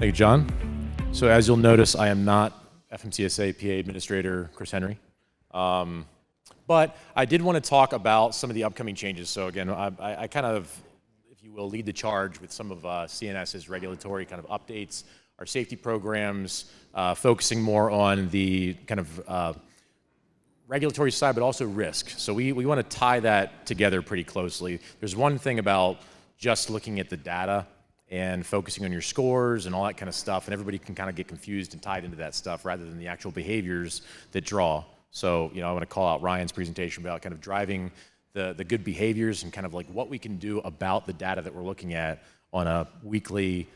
Thank you, John. So as you'll notice, I am not FMCSA PA Administrator Chris Henry. But I did want to talk about some of the upcoming changes. So again, I kind of, if you will, lead the charge with some of CNS's regulatory kind of updates, our safety programs, focusing more on the kind of regulatory side, but also risk. So we want to tie that together pretty closely. There's one thing about just looking at the data and focusing on your scores and all that kind of stuff, and everybody can kind of get confused and tied into that stuff rather than the actual behaviors that draw. So, I want to call out Ryan's presentation about kind of driving the good behaviors and kind of like what we can do about the data that we're looking at on a weekly,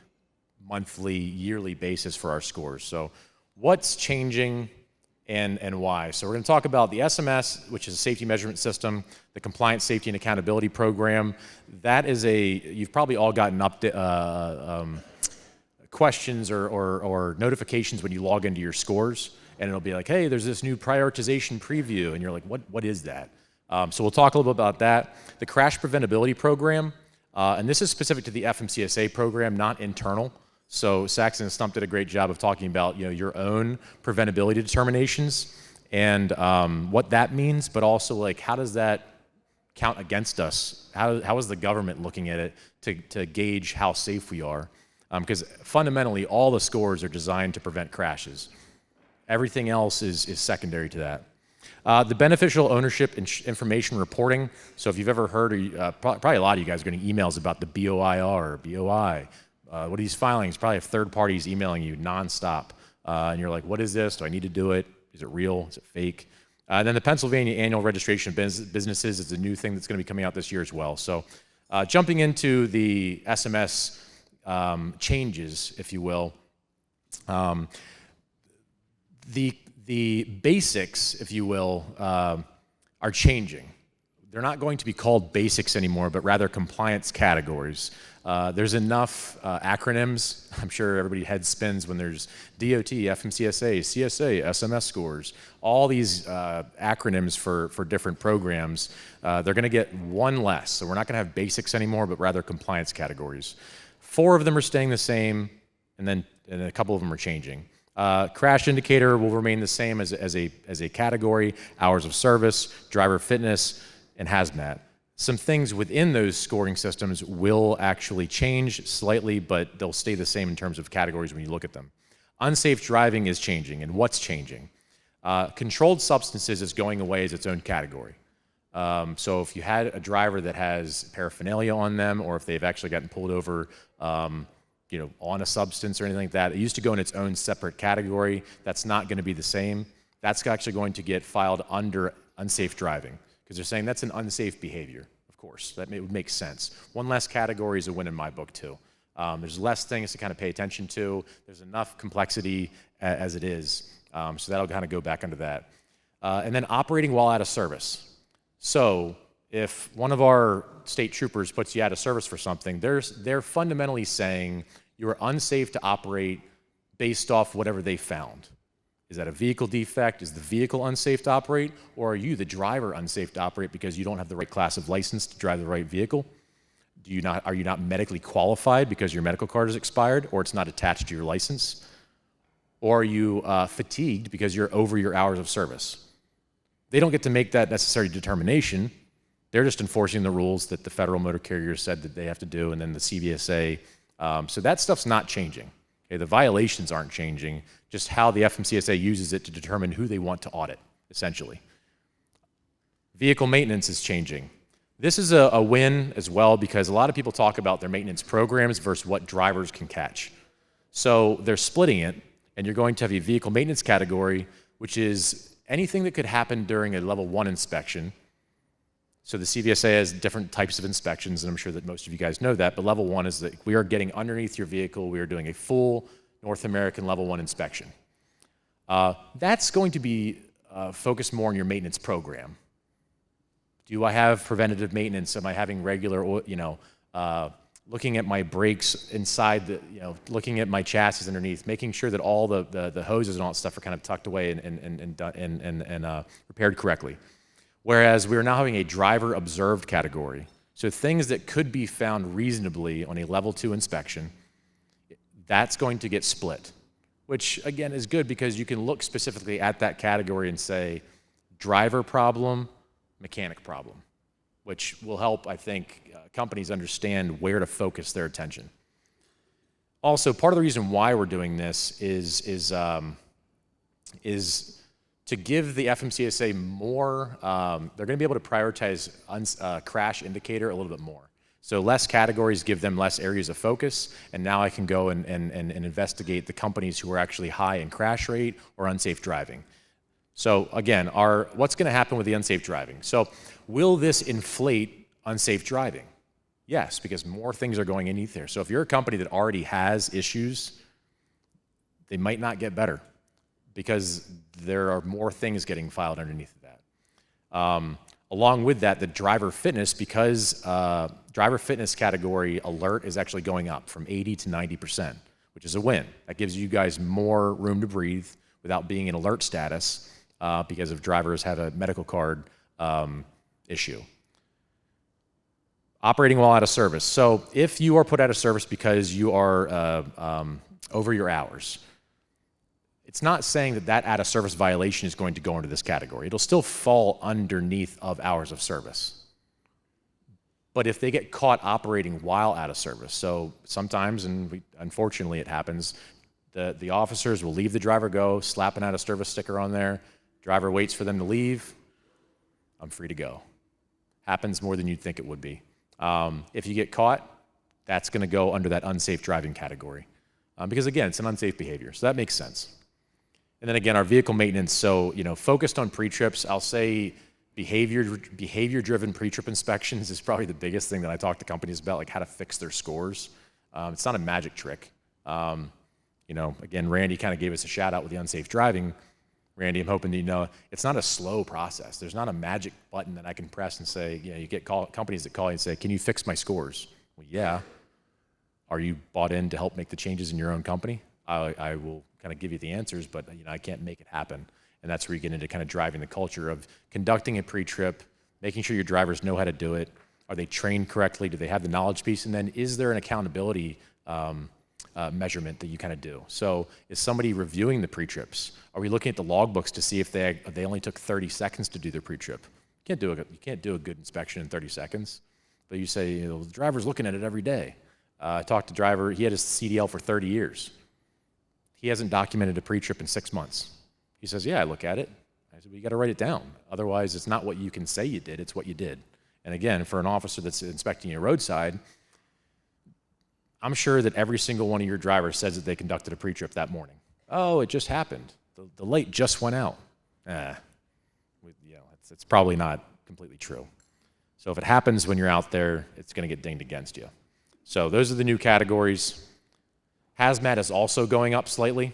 monthly, yearly basis for our scores. So what's changing and why? So we're going to talk about the SMS, which is a safety measurement system, the Compliance, Safety, and Accountability Program. That is you've probably all gotten questions or notifications when you log into your scores, and it'll be like, hey, there's this new prioritization preview, and you're like, what is that? So we'll talk a little bit about that. The Crash Preventability Program, and this is specific to the FMCSA program, not internal. So Saxon and Stump did a great job of talking about your own preventability determinations and what that means, but also like how does that count against us? How is the government looking at it to gauge how safe we are? Because fundamentally all the scores are designed to prevent crashes. Everything else is secondary to that. The beneficial ownership information reporting. So if you've ever heard, probably a lot of you guys are getting emails about the BOIR or BOI. What are these filings? Probably have third parties emailing you nonstop. And you're like, what is this? Do I need to do it? Is it real? Is it fake? And then the Pennsylvania Annual Registration of Businesses is a new thing that's going to be coming out this year as well. So jumping into the SMS changes, if you will, the basics, if you will, are changing. They're not going to be called basics anymore, but rather compliance categories. There's enough acronyms. I'm sure everybody head spins when there's DOT, FMCSA, CSA, SMS scores, all these acronyms for different programs. They're going to get one less. So we're not going to have basics anymore, but rather compliance categories. 4 of them are staying the same, and a couple of them are changing. Crash indicator will remain the same as a category, hours of service, driver fitness, and hazmat. Some things within those scoring systems will actually change slightly, but they'll stay the same in terms of categories when you look at them. Unsafe driving is changing, and what's changing? Controlled substances is going away as its own category. So if you had a driver that has paraphernalia on them, or if they've actually gotten pulled over on a substance or anything like that, it used to go in its own separate category. That's not going to be the same. That's actually going to get filed under unsafe driving, because they're saying that's an unsafe behavior. Of course, that would make sense. One less category is a win in my book too. There's less things to kind of pay attention to. There's enough complexity as it is. So that'll kind of go back under that. And then operating while out of service. So if one of our state troopers puts you out of service for something, they're fundamentally saying you are unsafe to operate based off whatever they found. Is that a vehicle defect? Is the vehicle unsafe to operate? Or are you, the driver, unsafe to operate because you don't have the right class of license to drive the right vehicle? Are you not medically qualified because your medical card is expired or it's not attached to your license? Or are you fatigued because you're over your hours of service? They don't get to make that necessary determination. They're just enforcing the rules that the federal motor carriers said that they have to do, and then the CVSA. So that stuff's not changing. Okay, the violations aren't changing, just how the FMCSA uses it to determine who they want to audit, essentially. Vehicle maintenance is changing. This is a win as well, because a lot of people talk about their maintenance programs versus what drivers can catch. So they're splitting it, and you're going to have a vehicle maintenance category, which is anything that could happen during a level 1 inspection. So the CVSA has different types of inspections, and I'm sure that most of you guys know that, but level 1 is that we are getting underneath your vehicle, we are doing a full North American level 1 inspection. That's going to be focused more on your maintenance program. Do I have preventative maintenance? Am I having regular, looking at my brakes inside looking at my chassis underneath, making sure that all the hoses and all that stuff are kind of tucked away and repaired correctly. Whereas we are now having a driver observed category. So things that could be found reasonably on a level 2 inspection, that's going to get split, which again is good because you can look specifically at that category and say driver problem, mechanic problem, which will help, I think, companies understand where to focus their attention. Also, part of the reason why we're doing this is to give the FMCSA more, they're going to be able to prioritize crash indicator a little bit more. So less categories give them less areas of focus, and now I can go and investigate the companies who are actually high in crash rate or unsafe driving. So again, what's going to happen with the unsafe driving? So will this inflate unsafe driving? Yes, because more things are going underneath there. So if you're a company that already has issues, they might not get better because there are more things getting filed underneath of that. Along with that, the driver fitness, because driver fitness category alert is actually going up from 80 to 90%, which is a win. That gives you guys more room to breathe without being in alert status because if drivers have a medical card issue. Operating while out of service. So if you are put out of service because you are over your hours, it's not saying that that out of service violation is going to go into this category. It'll still fall underneath of hours of service. But if they get caught operating while out of service, so sometimes, and unfortunately it happens, the officers will leave the driver go, slap an out of service sticker on there, driver waits for them to leave, I'm free to go. Happens more than you'd think it would be. If you get caught, that's going to go under that unsafe driving category. Because again, it's an unsafe behavior, so that makes sense. And then again, our vehicle maintenance, so focused on pre-trips, I'll say behavior-driven pre-trip inspections is probably the biggest thing that I talk to companies about, like how to fix their scores. It's not a magic trick. Again, Randy kind of gave us a shout out with the unsafe driving. Randy, I'm hoping that you know it's not a slow process. There's not a magic button that I can press and say, you get companies that call you and say, can you fix my scores? Well, yeah. Are you bought in to help make the changes in your own company? I will kind of give you the answers, but I can't make it happen. And that's where you get into kind of driving the culture of conducting a pre-trip, making sure your drivers know how to do it. Are they trained correctly? Do they have the knowledge piece? And then is there an accountability measurement that you kind of do? So is somebody reviewing the pre-trips? Are we looking at the logbooks to see if they only took 30 seconds to do their pre-trip? You can't do a good inspection in 30 seconds. But you say, the driver's looking at it every day. I talked to the driver, he had his CDL for 30 years. He hasn't documented a pre-trip in 6 months. He says, yeah, I look at it. I said, well, you got to write it down. Otherwise, it's not what you can say you did, it's what you did. And again, for an officer that's inspecting your roadside, I'm sure that every single one of your drivers says that they conducted a pre-trip that morning. Oh, it just happened. The light just went out. It's probably not completely true. So if it happens when you're out there, it's going to get dinged against you. So those are the new categories. Hazmat is also going up slightly.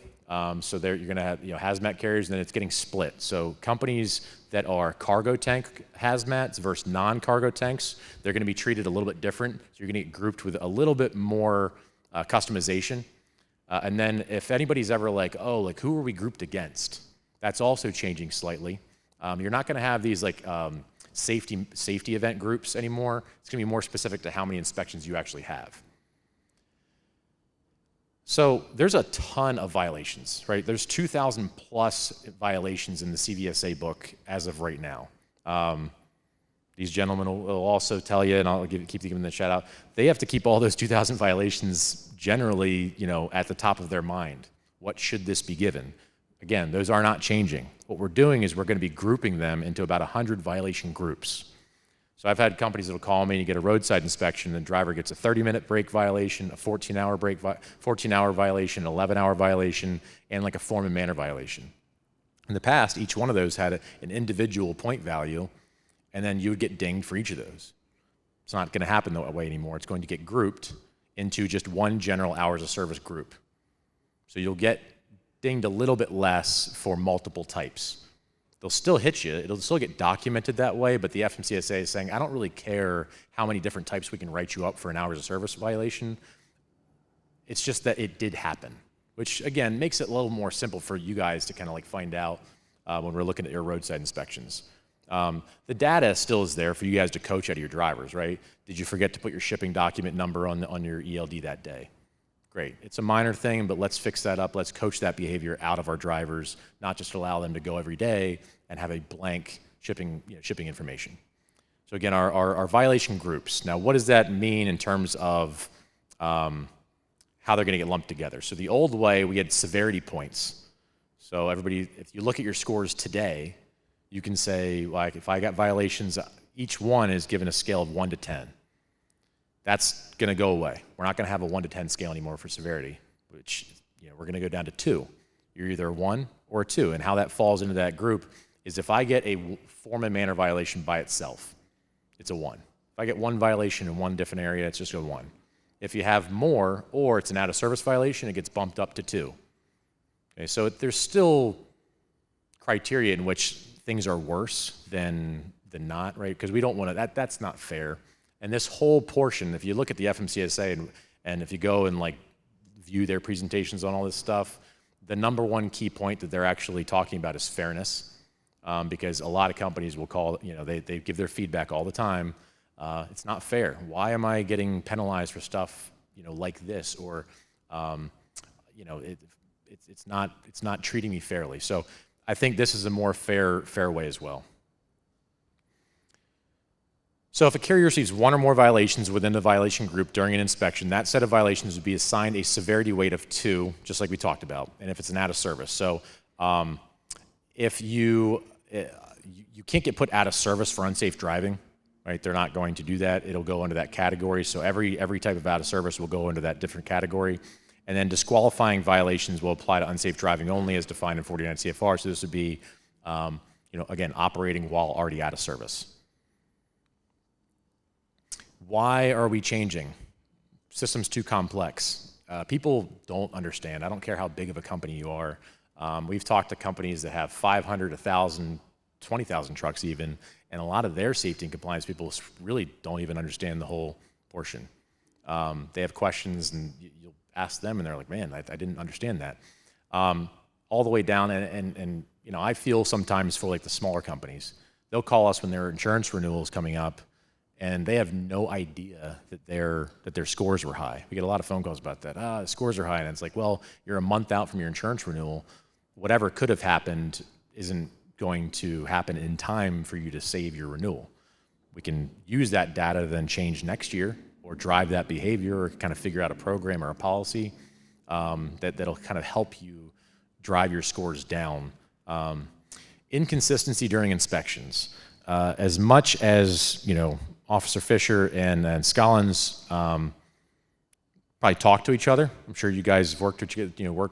So there you're going to have hazmat carriers, and then it's getting split. So companies that are cargo tank hazmats versus non-cargo tanks, they're going to be treated a little bit different. So you're going to get grouped with a little bit more customization. And then if anybody's ever who are we grouped against? That's also changing slightly. You're not going to have these safety event groups anymore. It's going to be more specific to how many inspections you actually have. So there's a ton of violations, right? There's 2,000 plus violations in the CVSA book as of right now. These gentlemen will also tell you, and I'll keep giving them the shout out, they have to keep all those 2,000 violations generally, at the top of their mind. What should this be given? Again, those are not changing. What we're doing is we're going to be grouping them into about 100 violation groups. So I've had companies that will call me and you get a roadside inspection, and the driver gets a 30-minute brake violation, a 14-hour violation, an 11-hour violation, and a form and manner violation. In the past, each one of those had an individual point value, and then you would get dinged for each of those. It's not going to happen that way anymore. It's going to get grouped into just one general hours of service group. So you'll get dinged a little bit less for multiple types. They'll still hit you. It'll still get documented that way, but the FMCSA is saying, I don't really care how many different types we can write you up for an hours of service violation. It's just that it did happen, which, again, makes it a little more simple for you guys to kind of find out when we're looking at your roadside inspections. The data still is there for you guys to coach out of your drivers, right? Did you forget to put your shipping document number on your ELD that day? Great. It's a minor thing, but let's fix that up. Let's coach that behavior out of our drivers, not just allow them to go every day and have a blank shipping information. So again, our violation groups. Now, what does that mean in terms of how they're going to get lumped together? So the old way, we had severity points. So everybody, if you look at your scores today, you can say, like, if I got violations, each one is given a scale of 1 to 10. That's going to go away. We're not going to have a 1 to 10 scale anymore for severity, which we're going to go down to 2. You're either a 1 or a 2. And how that falls into that group is if I get a form and manner violation by itself, it's a 1. If I get one violation in one different area, it's just a 1. If you have more, or it's an out-of-service violation, it gets bumped up to 2. Okay, so there's still criteria in which things are worse than not, right? Because we don't want to, that's not fair. And this whole portion, if you look at the FMCSA and if you go and like view their presentations on all this stuff, the number one key point that they're actually talking about is fairness, because a lot of companies will call, they give their feedback all the time. It's not fair. Why am I getting penalized for stuff, like this? Or, it's not treating me fairly. So I think this is a more fair way as well. So if a carrier receives one or more violations within the violation group during an inspection, that set of violations would be assigned a severity weight of 2, just like we talked about, and if it's an out of service. So if you can't get put out of service for unsafe driving, right? They're not going to do that. It'll go into that category. So every type of out of service will go into that different category. And then disqualifying violations will apply to unsafe driving only as defined in 49 CFR. So this would be, again, operating while already out of service. Why are we changing? System's too complex. People don't understand. I don't care how big of a company you are. We've talked to companies that have 500, 1,000, 20,000 trucks even, and a lot of their safety and compliance people really don't even understand the whole portion. They have questions, and you'll ask them, and they're like, man, I didn't understand that. All the way down, and I feel sometimes for like the smaller companies, they'll call us when their insurance renewal is coming up, and they have no idea that their scores were high. We get a lot of phone calls about that. The scores are high, and it's like, well, you're a month out from your insurance renewal. Whatever could have happened isn't going to happen in time for you to save your renewal. We can use that data to then change next year, or drive that behavior, or kind of figure out a program or a policy that'll kind of help you drive your scores down. Inconsistency during inspections. As much as, Officer Fisher and Scollins probably talk to each other. I'm sure you guys have worked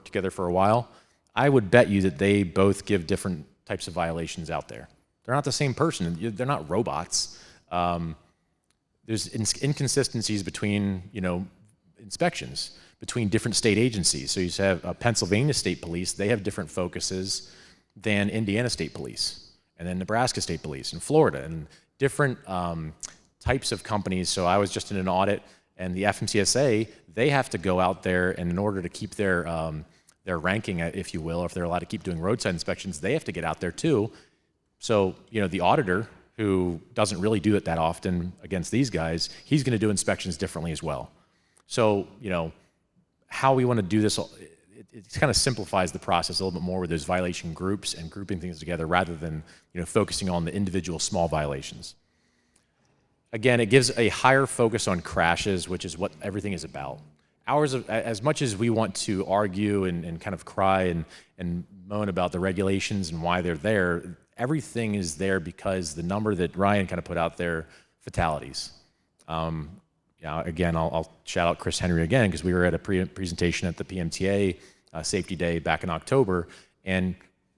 together for a while. I would bet you that they both give different types of violations out there. They're not the same person. They're not robots. There's inconsistencies between, inspections between different state agencies. So you have Pennsylvania State Police. They have different focuses than Indiana State Police, and then Nebraska State Police, and Florida, and different types of companies. So I was just in an audit, and the FMCSA, they have to go out there, and in order to keep their ranking, if you will, or if they're allowed to keep doing roadside inspections, they have to get out there too. So, the auditor, who doesn't really do it that often against these guys, he's going to do inspections differently as well. So, how we want to do this, it kind of simplifies the process a little bit more with those violation groups and grouping things together rather than, focusing on the individual small violations. Again, it gives a higher focus on crashes, which is what everything is about. As much as we want to argue and kind of cry and moan about the regulations and why they're there, everything is there because the number that Ryan kind of put out there, fatalities. Again, I'll shout out Chris Henry again, because we were at a presentation at the PMTA Safety Day back in October, and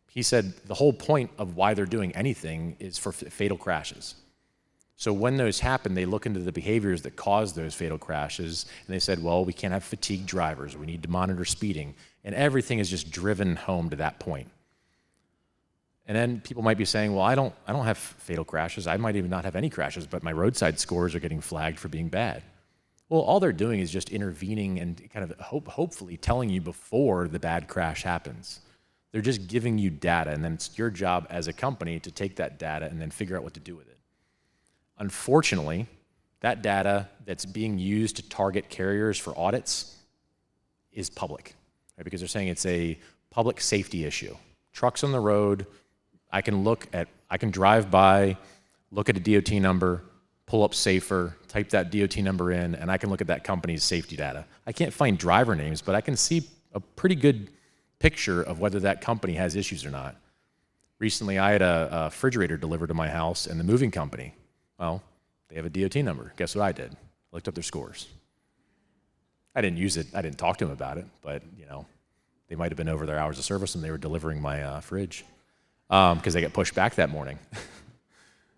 he said the whole point of why they're doing anything is for fatal crashes. So when those happen, they look into the behaviors that cause those fatal crashes, and they said, well, we can't have fatigued drivers, we need to monitor speeding, and everything is just driven home to that point. And then people might be saying, well, I don't have fatal crashes, I might even not have any crashes, but my roadside scores are getting flagged for being bad. Well, all they're doing is just intervening and kind of hopefully telling you before the bad crash happens. They're just giving you data, and then it's your job as a company to take that data and then figure out what to do with it. Unfortunately, that data that's being used to target carriers for audits is public, right? Because they're saying it's a public safety issue. Trucks on the road, I can drive by, look at a DOT number, pull up Safer, type that DOT number in, and I can look at that company's safety data. I can't find driver names, but I can see a pretty good picture of whether that company has issues or not. Recently, I had a refrigerator delivered to my house, and the moving company, well, they have a DOT number. Guess what I did? Looked up their scores. I didn't use it. I didn't talk to them about it, but they might have been over their hours of service and they were delivering my fridge because they got pushed back that morning.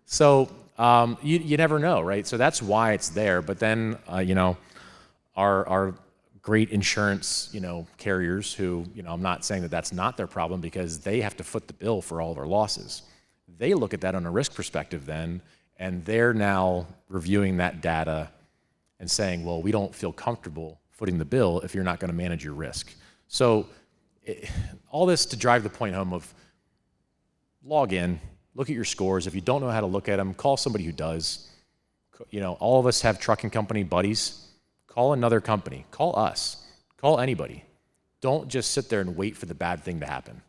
So you never know, right? So that's why it's there. But then our great insurance carriers who I'm not saying that that's not their problem because they have to foot the bill for all of our losses. They look at that on a risk perspective then, and they're now reviewing that data and saying, well, we don't feel comfortable footing the bill if you're not going to manage your risk. So all this to drive the point home of log in, look at your scores. If you don't know how to look at them, call somebody who does. All of us have trucking company buddies. Call another company. Call us. Call anybody. Don't just sit there and wait for the bad thing to happen.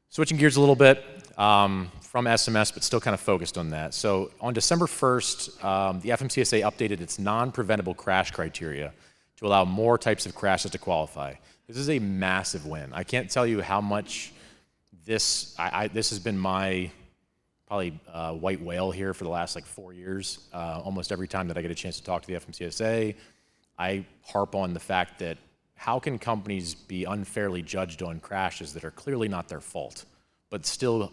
Switching gears a little bit from SMS, but still kind of focused on that. So on December 1st, the FMCSA updated its non-preventable crash criteria to allow more types of crashes to qualify. This is a massive win. I can't tell you how much this has been my probably white whale here for the last 4 years. Almost every time that I get a chance to talk to the FMCSA, I harp on the fact that how can companies be unfairly judged on crashes that are clearly not their fault, but still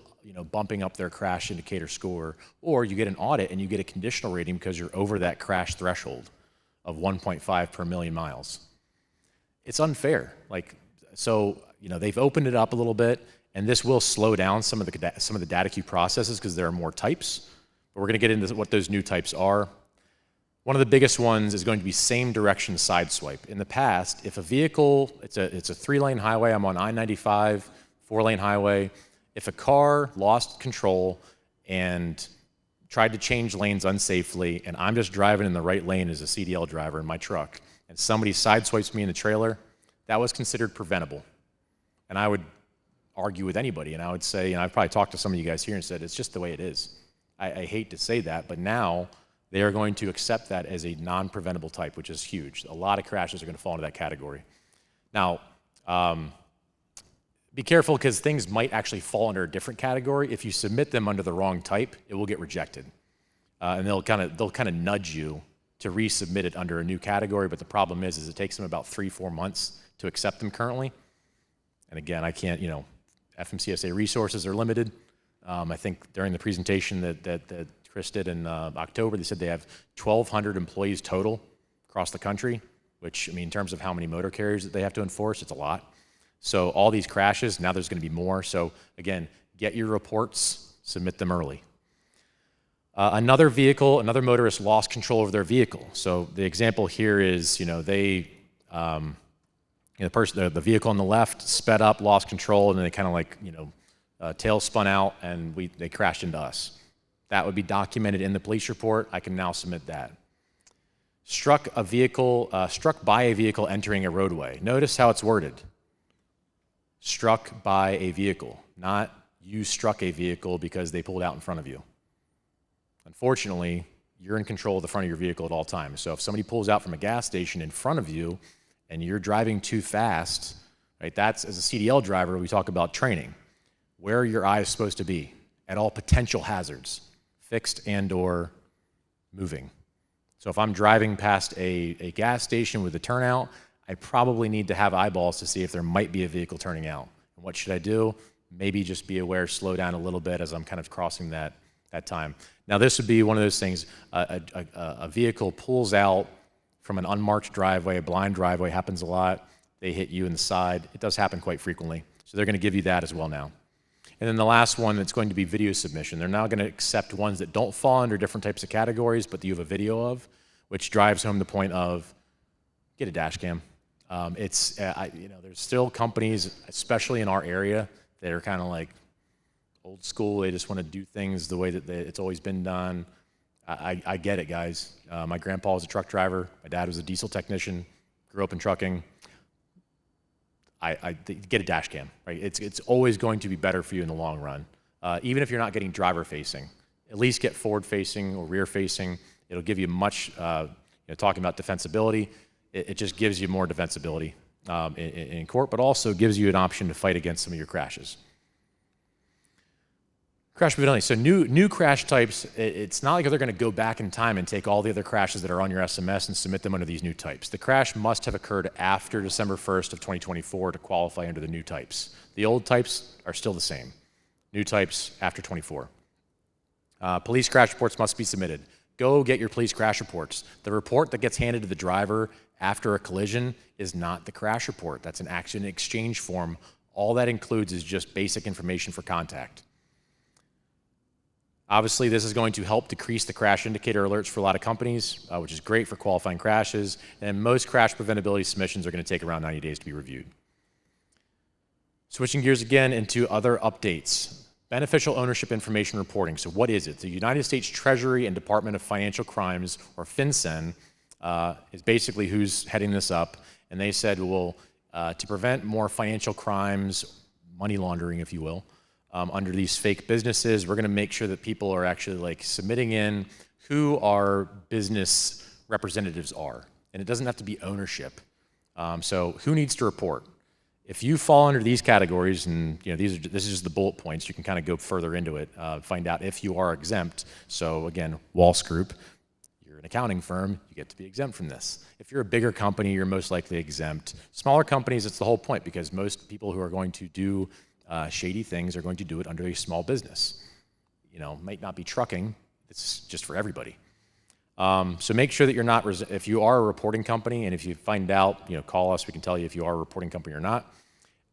bumping up their crash indicator score, or you get an audit and you get a conditional rating because you're over that crash threshold of 1.5 per million miles. It's unfair. So they've opened it up a little bit, and this will slow down some of the data queue processes because there are more types. But we're going to get into what those new types are. One of the biggest ones is going to be same direction side swipe. In the past, if a vehicle, it's a 3-lane highway, I'm on I-95, 4-lane highway. If a car lost control and tried to change lanes unsafely, and I'm just driving in the right lane as a CDL driver in my truck, and somebody sideswipes me in the trailer, that was considered preventable. And I would argue with anybody, and I would say, I've probably talked to some of you guys here and said, it's just the way it is. I hate to say that, but now they are going to accept that as a non-preventable type, which is huge. A lot of crashes are going to fall into that category. Now, be careful because things might actually fall under a different category. If you submit them under the wrong type, it will get rejected. And they'll kind of nudge you to resubmit it under a new category, but the problem is it takes them about 3-4 months to accept them currently. And again, I can't, FMCSA resources are limited. I think during the presentation that Chris did in October, they said they have 1,200 employees total across the country, which, in terms of how many motor carriers that they have to enforce, it's a lot. So all these crashes, now there's going to be more. So again, get your reports, submit them early. Another motorist lost control over their vehicle. So the example here is, the vehicle on the left sped up, lost control, and then they kind of tail spun out, and they crashed into us. That would be documented in the police report. I can now submit that. Struck by a vehicle entering a roadway. Notice how it's worded. Struck by a vehicle, not you struck a vehicle because they pulled out in front of you. Unfortunately, you're in control of the front of your vehicle at all times. So if somebody pulls out from a gas station in front of you and you're driving too fast, right? That's, as a CDL driver, we talk about training. Where are your eyes supposed to be at all potential hazards, fixed and or moving? So if I'm driving past a gas station with a turnout, I probably need to have eyeballs to see if there might be a vehicle turning out. And what should I do? Maybe just be aware, slow down a little bit as I'm kind of crossing that time. Now this would be one of those things, a vehicle pulls out from an unmarked driveway, a blind driveway, happens a lot. They hit you in the side. It does happen quite frequently. So they're going to give you that as well now. And then the last one, that's going to be video submission. They're now going to accept ones that don't fall under different types of categories, but that you have a video of, which drives home the point of get a dash cam. There's still companies, especially in our area, that are kind of like old school. They just want to do things the way that it's always been done. I get it, guys. My grandpa was a truck driver. My dad was a diesel technician. grew up in trucking, I get a dash cam, right? It's always going to be better for you in the long run. Even if you're not getting driver facing, at least get forward facing or rear facing. It'll give you much, talking about defensibility, it just gives you more defensibility in court, but also gives you an option to fight against some of your crashes. Crash preventability. So new crash types, it's not like they're going to go back in time and take all the other crashes that are on your SMS and submit them under these new types. The crash must have occurred after December 1st of 2024 to qualify under the new types. The old types are still the same. New types after 24. Police crash reports must be submitted. Go get your police crash reports. The report that gets handed to the driver after a collision is not the crash report. That's an accident exchange form. All that includes is just basic information for contact. Obviously, this is going to help decrease the crash indicator alerts for a lot of companies, which is great for qualifying crashes. And most crash preventability submissions are going to take around 90 days to be reviewed. Switching gears again into other updates. Beneficial ownership information reporting. So what is it? The United States Treasury and Department of Financial Crimes, or FinCEN, is basically who's heading this up. And they said, well, to prevent more financial crimes, money laundering, if you will, under these fake businesses, we're going to make sure that people are actually like submitting in who our business representatives are. And it doesn't have to be ownership. So who needs to report? If you fall under these categories, and this is just the bullet points, you can kind of go further into it, find out if you are exempt. So again, Walsh Group, you're an accounting firm, you get to be exempt from this. If you're a bigger company, you're most likely exempt. Smaller companies, it's the whole point, because most people who are going to do shady things are going to do it under a small business. Might not be trucking, it's just for everybody. So make sure that you're not, if you are a reporting company, and if you find out, call us, we can tell you if you are a reporting company or not.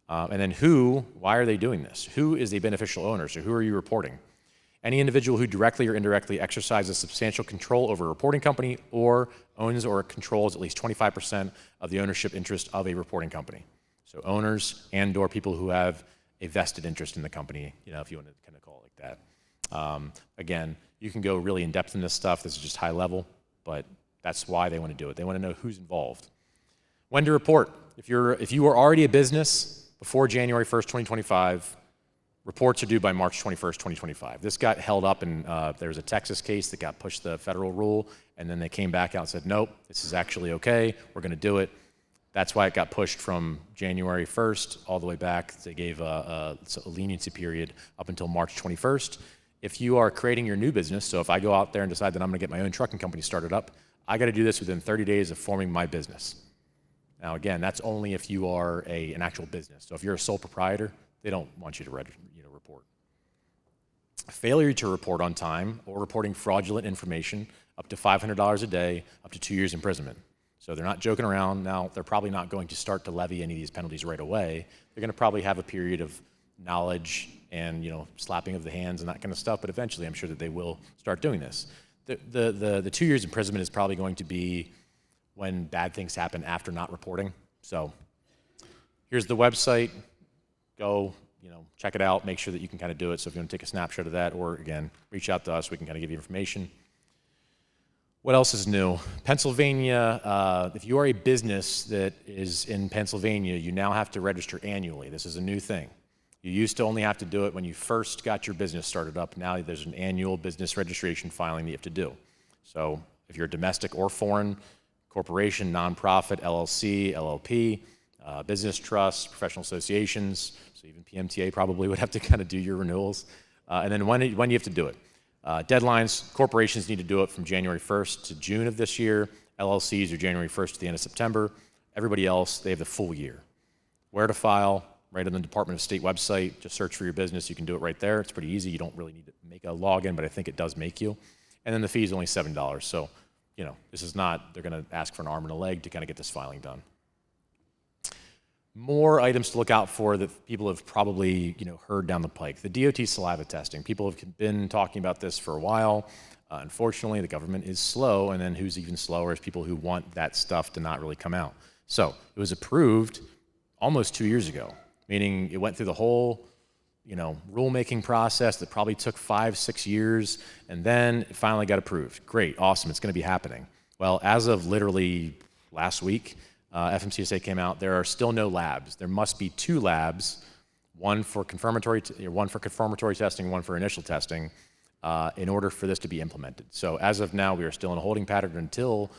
And then why are they doing this? Who is the beneficial owner? So who are you reporting? Any individual who directly or indirectly exercises substantial control over a reporting company or owns or controls at least 25% of the ownership interest of a reporting company. So owners and/or people who have a vested interest in the company, if you want to kind of call it like that. Again, you can go really in depth in this stuff. This is just high level, but that's why they want to do it. They want to know who's involved. When to report. If you are already a business before January 1st, 2025, reports are due by March 21st, 2025. This got held up, and there was a Texas case that got pushed the federal rule, and then they came back out and said, nope, this is actually okay. We're going to do it. That's why it got pushed from January 1st all the way back. They gave a leniency period up until March 21st. If you are creating your new business, so if I go out there and decide that I'm going to get my own trucking company started up, I got to do this within 30 days of forming my business. Now, again, that's only if you are an actual business. So if you're a sole proprietor, they don't want you to report. Failure to report on time or reporting fraudulent information, up to $500 a day, up to 2 years imprisonment. So they're not joking around. Now, they're probably not going to start to levy any of these penalties right away. They're going to probably have a period of knowledge and slapping of the hands and that kind of stuff, but eventually I'm sure that they will start doing this. The 2 years imprisonment is probably going to be when bad things happen after not reporting. So here's the website. Go, check it out, make sure that you can kind of do it. So if you want to take a snapshot of that, or again, reach out to us, we can kind of give you information. What else is new? Pennsylvania, if you are a business that is in Pennsylvania, you now have to register annually. This is a new thing. You used to only have to do it when you first got your business started up. Now there's an annual business registration filing that you have to do. So if you're a domestic or foreign corporation, nonprofit, LLC, LLP, business trusts, professional associations, so even PMTA probably would have to kind of do your renewals. And then when you have to do it. Deadlines, corporations need to do it from January 1st to June of this year. LLCs are January 1st to the end of September. Everybody else, they have the full year. Where to file? Right on the Department of State website. Just search for your business. You can do it right there. It's pretty easy. You don't really need to make a login, but I think it does make you. And then the fee is only $7. So, this is not, they're going to ask for an arm and a leg to kind of get this filing done. More items to look out for that people have probably, heard down the pike. The DOT saliva testing. People have been talking about this for a while. Unfortunately, the government is slow, and then who's even slower is people who want that stuff to not really come out. So it was approved almost 2 years ago. Meaning it went through the whole, rulemaking process that probably took 5-6 years, and then it finally got approved. Great, awesome, it's going to be happening. Well, as of literally last week, FMCSA came out, there are still no labs. There must be 2 labs, one for conformatory testing, one for initial testing, in order for this to be implemented. So as of now, we are still in a holding pattern until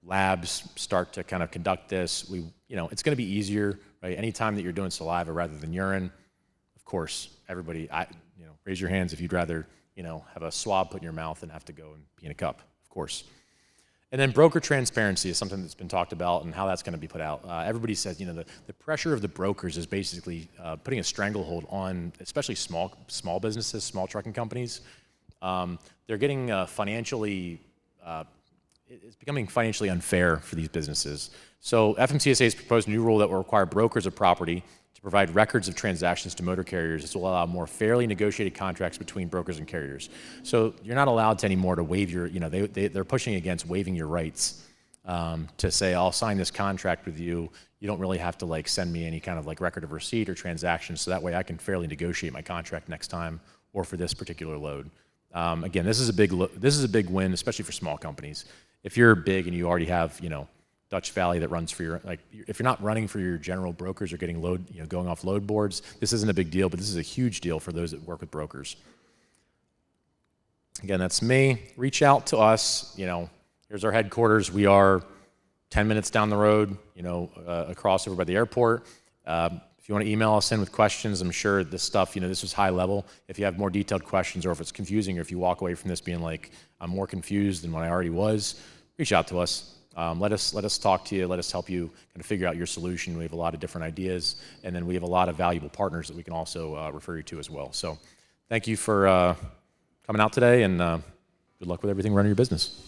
labs start to kind of conduct this. It's going to be easier, right? Anytime that you're doing saliva rather than urine, of course, everybody, raise your hands if you'd rather, have a swab put in your mouth than have to go and pee in a cup, of course. And then broker transparency is something that's been talked about and how that's going to be put out. Everybody says, the pressure of the brokers is basically putting a stranglehold on, especially small businesses, small trucking companies. They're getting it's becoming financially unfair for these businesses. So FMCSA has proposed a new rule that will require brokers of property to provide records of transactions to motor carriers. This will allow more fairly negotiated contracts between brokers and carriers. So you're not allowed to anymore to waive your, they're pushing against waiving your rights to say, I'll sign this contract with you. You don't really have to send me any kind of record of receipt or transaction, so that way I can fairly negotiate my contract next time or for this particular load. Again, this is a big win, especially for small companies. If you're big and you already have, Dutch Valley that runs for your, if you're not running for your general brokers or getting going off load boards, this isn't a big deal, but this is a huge deal for those that work with brokers. Again, that's me. Reach out to us. Here's our headquarters. We are 10 minutes down the road, across over by the airport. If you want to email us in with questions, I'm sure this stuff, this was high level. If you have more detailed questions or if it's confusing or if you walk away from this being I'm more confused than what I already was, reach out to us. Let us talk to you. Let us help you kind of figure out your solution. We have a lot of different ideas, and then we have a lot of valuable partners that we can also refer you to as well. So thank you for coming out today, and good luck with everything running your business.